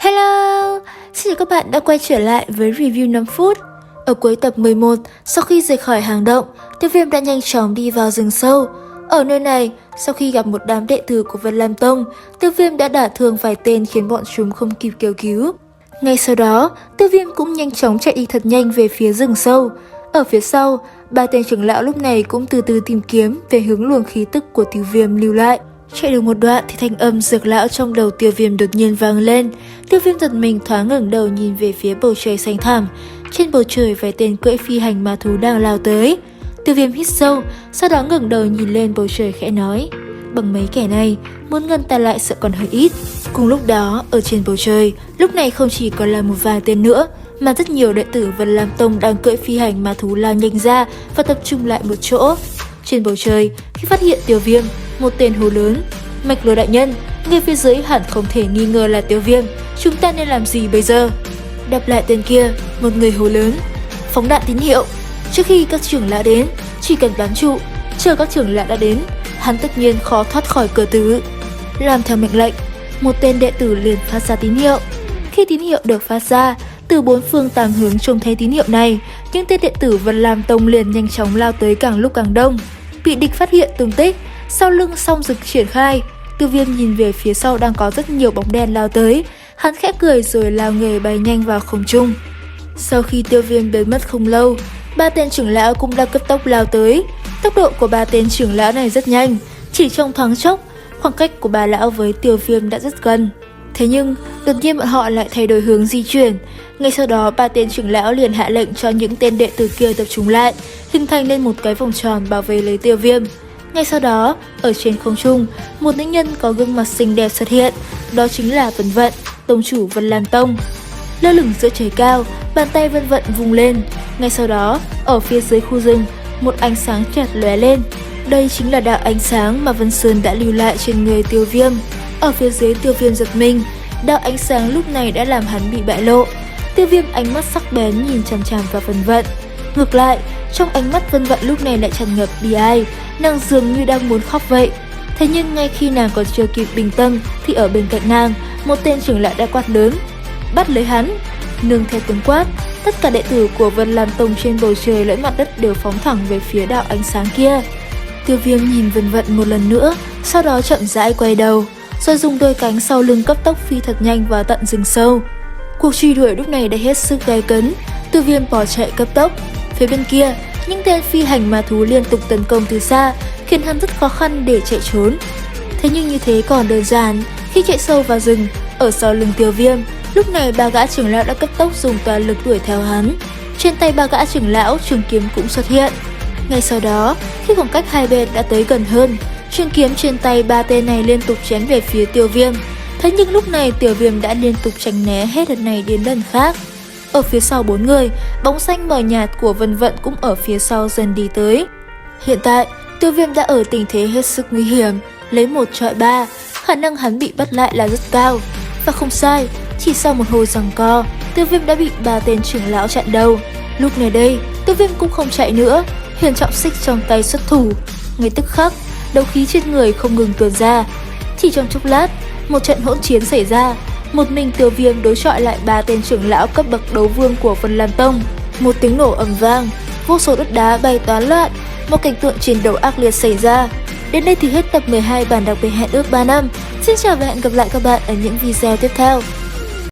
Hello! Xin chào các bạn đã quay trở lại với review 5 phút. Ở cuối tập 11, sau khi rời khỏi hang động, Tiêu Viêm đã nhanh chóng đi vào rừng sâu. Ở nơi này, sau khi gặp một đám đệ tử của Vân Lam Tông, Tiêu Viêm đã đả thương vài tên khiến bọn chúng không kịp kêu cứu. Ngay sau đó, Tiêu Viêm cũng nhanh chóng chạy đi thật nhanh về phía rừng sâu. Ở phía sau, ba tên trưởng lão lúc này cũng từ từ tìm kiếm về hướng luồng khí tức của Tiêu Viêm lưu lại. Chạy được một đoạn thì thanh âm dược lão trong đầu Tiêu Viêm đột nhiên vang lên. Tiêu Viêm giật mình thoáng ngẩng đầu nhìn về phía bầu trời xanh thẳm. Trên bầu trời vài tên cưỡi phi hành ma thú đang lao tới. Tiêu Viêm hít sâu, sau đó ngẩng đầu nhìn lên bầu trời khẽ nói: bằng mấy kẻ này, muốn ngăn ta lại sợ còn hơi ít. Cùng lúc đó, ở trên bầu trời, lúc này không chỉ còn là một vài tên nữa, mà rất nhiều đệ tử Vân Lam Tông đang cưỡi phi hành ma thú lao nhanh ra và tập trung lại một chỗ. Trên bầu trời, khi phát hiện Tiêu Viêm, một tên hô lớn: Mạch Lô đại nhân, người phía dưới hẳn không thể nghi ngờ là Tiêu Viêm, chúng ta nên làm gì bây giờ? Đáp lại tên kia, một người hô lớn: phóng đạn tín hiệu. Trước khi các trưởng lão đến, chỉ cần bám trụ, chờ các trưởng lão đã đến, hắn tất nhiên khó thoát khỏi cửa tử. Làm theo mệnh lệnh, một tên đệ tử liền phát ra tín hiệu. Khi tín hiệu được phát ra, từ bốn phương tám hướng trông thấy tín hiệu này, những tên đệ tử Vân Lam Tông liền nhanh chóng lao tới càng lúc càng đông. Bị địch phát hiện tung tích, sau lưng song dực triển khai, Tiêu Viêm nhìn về phía sau đang có rất nhiều bóng đen lao tới, hắn khẽ cười rồi lao người bay nhanh vào không trung. Sau khi Tiêu Viêm biến mất không lâu, ba tên trưởng lão cũng đã cấp tốc lao tới. Tốc độ của ba tên trưởng lão này rất nhanh, chỉ trong thoáng chốc, khoảng cách của ba lão với Tiêu Viêm đã rất gần. Thế nhưng, đột nhiên bọn họ lại thay đổi hướng di chuyển. Ngay sau đó, ba tên trưởng lão liền hạ lệnh cho những tên đệ tử kia tập trung lại, hình thành lên một cái vòng tròn bảo vệ lấy Tiêu Viêm. Ngay sau đó, ở trên không trung, một nữ nhân có gương mặt xinh đẹp xuất hiện, đó chính là Vân Vận, tông chủ Vân Lam Tông. Lơ lửng giữa trời cao, bàn tay Vân Vận vung lên. Ngay sau đó, ở phía dưới khu rừng, một ánh sáng chợt lóe lên. Đây chính là đạo ánh sáng mà Vân Sơn đã lưu lại trên người Tiêu Viêm. Ở phía dưới Tiêu Viêm giật mình, đạo ánh sáng lúc này đã làm hắn bị bại lộ. Tiêu Viêm ánh mắt sắc bén nhìn chằm chằm vào Vân Vận. Ngược lại, trong ánh mắt Vân Vận lúc này lại tràn ngập bi ai, nàng dường như đang muốn khóc vậy. Thế nhưng ngay khi nàng còn chưa kịp bình tâm thì ở bên cạnh nàng, một tên trưởng lão đã quát lớn: bắt lấy hắn! Nương theo tiếng quát, tất cả đệ tử của Vân Lam Tông trên bầu trời lẫn mặt đất đều phóng thẳng về phía đạo ánh sáng kia. Tiêu Viêm nhìn Vân Vận một lần nữa, sau đó chậm rãi quay đầu, rồi dùng đôi cánh sau lưng cấp tốc phi thật nhanh vào tận rừng sâu. Cuộc truy đuổi lúc này đã hết sức gay cấn, Tiêu Viêm bỏ chạy cấp tốc. Phía bên kia, những tên phi hành ma thú liên tục tấn công từ xa, khiến hắn rất khó khăn để chạy trốn. Thế nhưng như thế còn đơn giản, khi chạy sâu vào rừng, ở sau lưng Tiêu Viêm, lúc này ba gã trưởng lão đã cấp tốc dùng toàn lực đuổi theo hắn. Trên tay ba gã trưởng lão, trường kiếm cũng xuất hiện. Ngay sau đó, khi khoảng cách hai bên đã tới gần hơn, trường kiếm trên tay ba tên này liên tục chém về phía Tiêu Viêm. Thế nhưng lúc này Tiêu Viêm đã liên tục tránh né hết lần này đến lần khác. Ở phía sau bốn người, bóng xanh mờ nhạt của Vân Vận cũng ở phía sau dần đi tới. Hiện tại, Tiêu Viêm đã ở tình thế hết sức nguy hiểm, lấy 1 chọi 3, khả năng hắn bị bắt lại là rất cao. Và không sai, chỉ sau một hồi giằng co, Tiêu Viêm đã bị ba tên trưởng lão chặn đầu. Lúc này đây, Tiêu Viêm cũng không chạy nữa, Huyền Trọng Xích trong tay xuất thủ. Ngay tức khắc, đấu khí trên người không ngừng tuôn ra. Chỉ trong chốc lát, một trận hỗn chiến xảy ra. Một mình Tiêu Viêm đối chọi lại ba tên trưởng lão cấp bậc đấu vương của Vân Lam Tông. Một tiếng nổ ầm vang, vô số đất đá bay toán loạn, một cảnh tượng chiến đấu ác liệt xảy ra. Đến đây thì hết tập 12 bản đặc biệt hẹn ước 3 năm. Xin chào và hẹn gặp lại các bạn ở những video tiếp theo.